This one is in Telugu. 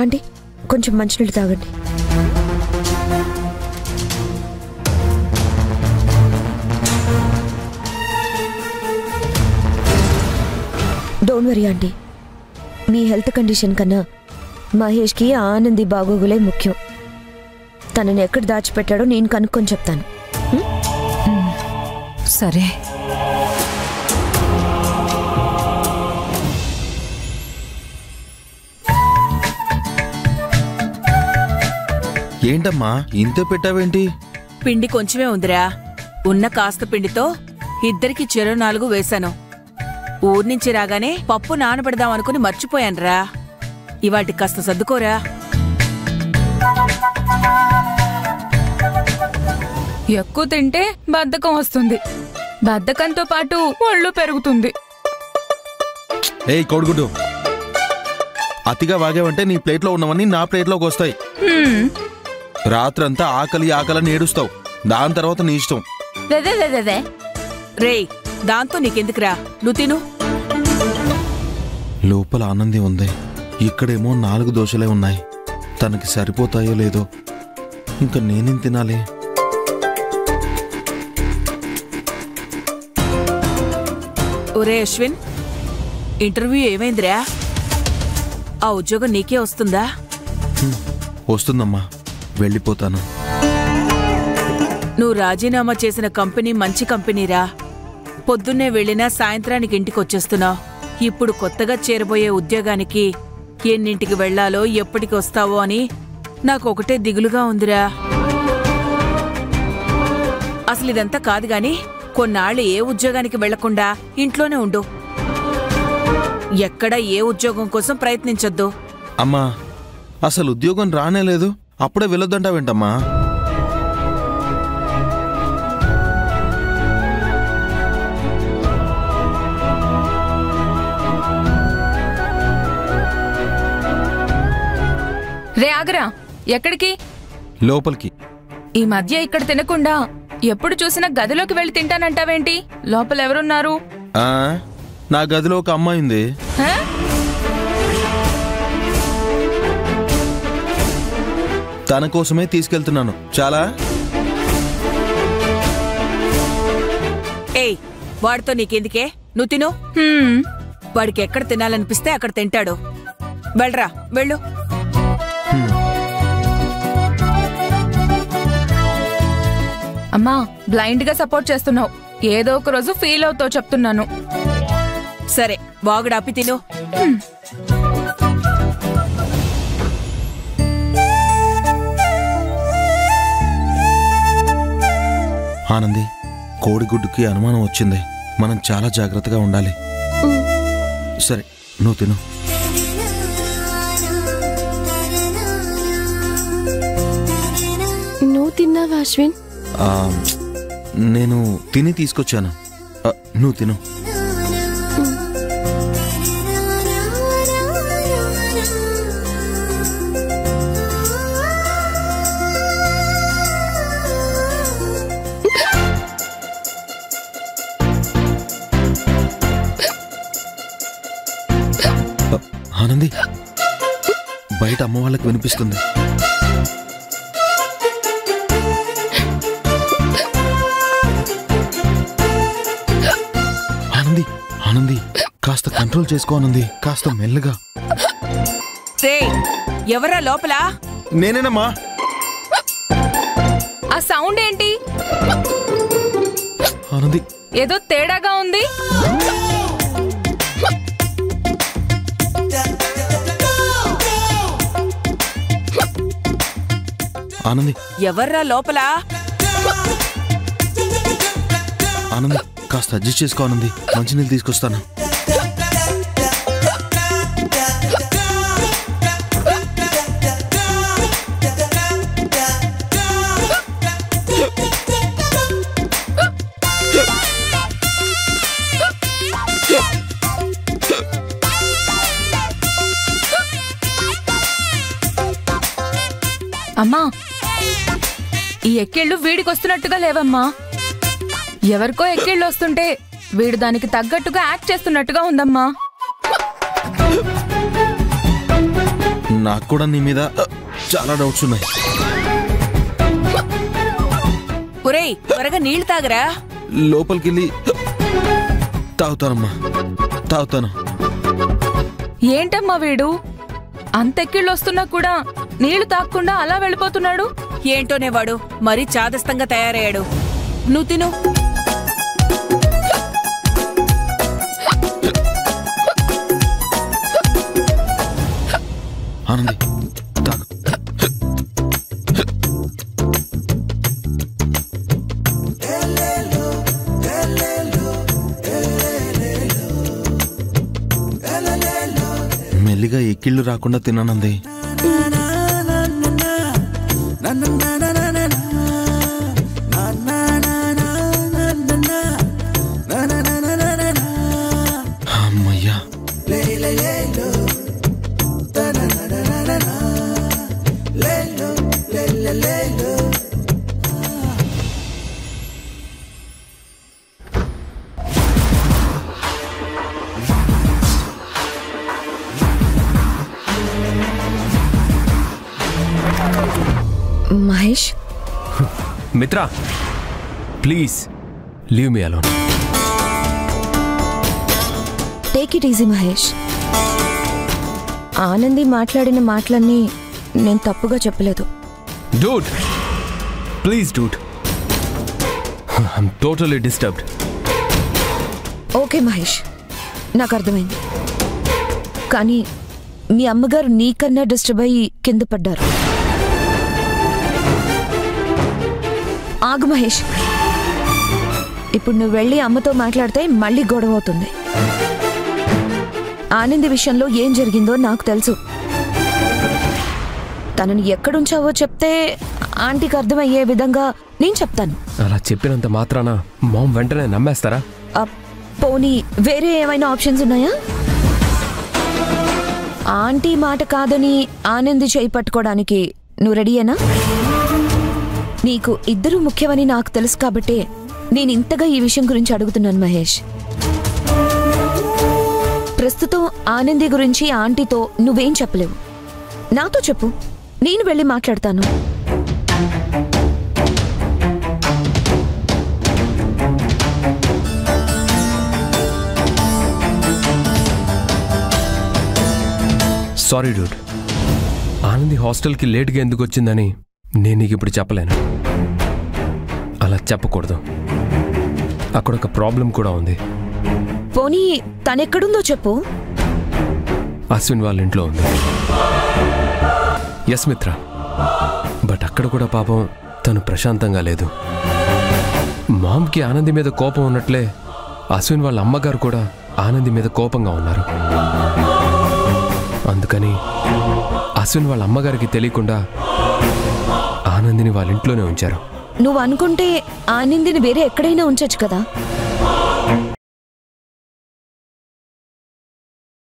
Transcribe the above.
ఆంటీ కొంచెం మంచినీళ్ళు తాగండి. Don't worry aunty, me health condition కన్నా మహేష్కి ఆనంది బాగోగులే ముఖ్యం. తనని ఎక్కడ దాచిపెట్టాడో నేను కనుక్కొని చెప్తాను. సరే. ఏంటమ్మా ఇంతే పెట్టావేంటి? పిండి కొంచెమే ఉందిరా. ఉన్న కాస్త పిండితో ఇద్దరికి చెరో 4 వేశాను. ఊర్నించి రాగానే పప్పు నానబెడదాం అనుకుని మర్చిపోయానురా. ఇవాటి కాస్త సర్దుకోరా. ఎక్కువ తింటే బద్ధకం వస్తుంది, బద్ధకంతో పాటు ఒళ్ళు పెరుగుతుంది. ఏయ్ కోడిగుడ్డు, అతిగా వాగావంటే నీ ప్లేట్లో ఉన్నవన్నీ నా ప్లేట్లోకి వస్తాయి. రాత్రంతా ఆకలి ఆకలని ఏడుస్తావు. దాని తర్వాత నీ ఇష్టం. రేయ్, దాంతో నీకెందుకురా, నువ్వు తిను. లోపల ఆనంది ఉంది, ఇక్కడేమో 4 దోశలే ఉన్నాయి. తనకి సరిపోతాయో లేదో. ఇంకా నేనేం తినాలి? ఒరే అశ్విన్, ఇంటర్వ్యూ ఏమైందిరా? ఆ ఉద్యోగం నీకే వస్తుందా? వస్తుందమ్మా, వెళ్ళిపోతాను. నువ్వు రాజీనామా చేసిన కంపెనీ మంచి కంపెనీరా. పొద్దున్నే వెళ్ళినా సాయంత్రానికి ఇంటికొచ్చేస్తున్నావు. ఇప్పుడు కొత్తగా చేరబోయే ఉద్యోగానికి ఎన్నింటికి వెళ్లాలో ఎప్పటికి వస్తావో అని నాకొకటే దిగులుగా ఉందిరా. అసలు ఇదంతా కాదు గాని కొన్నాళ్ళు ఏ ఉద్యోగానికి వెళ్లకుండా ఇంట్లోనే ఉండు. ఎక్కడ ఏ ఉద్యోగం కోసం ప్రయత్నించొద్దు. అమ్మా, అసలు ఉద్యోగం రానేలేదు, అప్పుడే వెళ్ళొద్దంటావేంటమ్మా? రే ఆగరా, ఎక్కడికి? లోపలికి. ఈ మధ్య ఇక్కడ తినకుండా ఎప్పుడు చూసినా గదిలోకి వెళ్ళి తింటానంటావేంటి? లోపల ఎవరున్నారు? నా గదిలో ఒక అమ్మాయి ఉంది. తన కోసమే తీసుకెళ్తున్నాను. చాలా. ఏయ్, వాడితో నీకెందుకే? నువ్వు తిను. వాడికి ఎక్కడ తినాలనిపిస్తే అక్కడ తింటాడు. వెళ్ళరా, వెళ్ళు. అమ్మా, బ్లైండ్ గా సపోర్ట్ చేస్తున్నావు. ఏదో ఒక రోజు ఫీల్ అవుతావు చెప్తున్నాను. సరే, వాగుడాపి తిను. ఆనంది, కోడిగుడ్డుకి అనుమానం వచ్చింది. మనం చాలా జాగ్రత్తగా ఉండాలి. సరే, నువ్వు తిను. నువ్వు తిన్నావా అశ్విన్? నేను తిని తీసుకొచ్చాను. నువ్వు తిను. ఆనంది, బయట అమ్మ వాళ్ళకి వినిపిస్తుంది. ఆనంది, ఆనంది, కాస్త కంట్రోల్ చేసుకో ఆనంది, కాస్త మెల్లగా. ఎవరా లోపల? నేనేనమ్మా. ఆ సౌండ్ ఏంటి? ఆనంది, ఏదో తేడాగా ఉంది. ఆనంది, ఎవర్రా లోపల? ఆనంది, కాస్త అడ్జస్ట్ చేసుకో ఆనంది, మంచినీళ్ళు తీసుకొస్తాను. అమ్మా, ఈ ఎక్కిళ్ళు వీడికి వస్తున్నట్టుగా లేవమ్మా. ఎవరికో ఎక్కిళ్ళు వస్తుంటే వీడు దానికి తగ్గట్టుగా యాక్ట్ చేస్తున్నట్టుగా ఉందమ్మా. నాకు కూడా నీ మీద చాలా డౌట్స్ ఉన్నాయి. ఒరేయ్ త్వరగా నీళ్లు తాగరా. లోపలికి వెళ్ళి తాగుతానమ్మా, తాగుతాను. ఏంటమ్మా వీడు అంతెక్కిళ్ళు వస్తున్నా కూడా నీళ్లు తాగకుండా అలా వెళ్ళిపోతున్నాడు? ఏంటోనే వాడు మరీ చాదస్తంగా తయారయ్యాడు. నువ్వు తిను. ఆనంది తాగు. మెల్లిగా ఎక్కిళ్ళు రాకుండా తిన్నానంది. అమ్మయ్యా. Mahesh, Mitra please leave me alone. Take it easy Mahesh. Anandi మాట్లాడిన మాటలన్నీ నేను తప్పుగా చెప్పలేదు. Dude please Dude, I'm totally disturbed. Okay Mahesh, నాకు అర్థమైంది. కానీ మీ అమ్మగారు నీకన్నా డిస్టర్బ్ అయ్యి కింద పడ్డారు. ఆగు మహేష్, ఇప్పుడు నువ్వు వెళ్ళి అమ్మతో మాట్లాడితే మళ్ళీ గొడవ అవుతుంది. ఆనంది విషయంలో ఏం జరిగిందో నాకు తెలుసు. తనని ఎక్కడుంచావో చెప్తే ఆంటీకి అర్థమయ్యే విధంగా నేను చెప్తాను. అలా చెప్పినంత మాత్రాన మామ్ వెంటనే నమ్మేస్తారా? పోనీ వేరే ఏమైనా ఆప్షన్స్ ఉన్నాయా? ఆంటీ మాట కాదని ఆనంది చేయి పట్టుకోవడానికి నువ్వు రెడీయేనా? నీకు ఇద్దరు ముఖ్యమని నాకు తెలుసు కాబట్టే నేను ఇంతగా ఈ విషయం గురించి అడుగుతున్నాను మహేష్. ప్రస్తుతం ఆనంది గురించి ఆంటీతో నువ్వేం చెప్పలేవు. నాతో చెప్పు, నేను వెళ్ళి మాట్లాడతాను. సారీ డూడ్, ఆనంది హాస్టల్కి లేట్గా ఎందుకు వచ్చిందని నేను నీకు ఇప్పుడు చెప్పలేను. అలా చెప్పకూడదు, అక్కడ ఒక ప్రాబ్లం కూడా ఉంది. పోనీ తనెక్కడుందో చెప్పు. అశ్విన్ వాళ్ళ ఇంట్లో ఉంది. ఎస్ మిత్ర, బట్ అక్కడ కూడా పాపం తను ప్రశాంతంగా లేదు. మామ్కి ఆనంది మీద కోపం ఉన్నట్లే అశ్విన్ వాళ్ళ అమ్మగారు కూడా ఆనంది మీద కోపంగా ఉన్నారు. అందుకని అశ్విన్ వాళ్ళ అమ్మగారికి తెలియకుండా ఆనందిని వాళ్ళ ఇంట్లోనే ఉంచారు. నువ్వు అనుకుంటే ఆనందిని వేరే ఎక్కడైనా ఉంచొచ్చు కదా.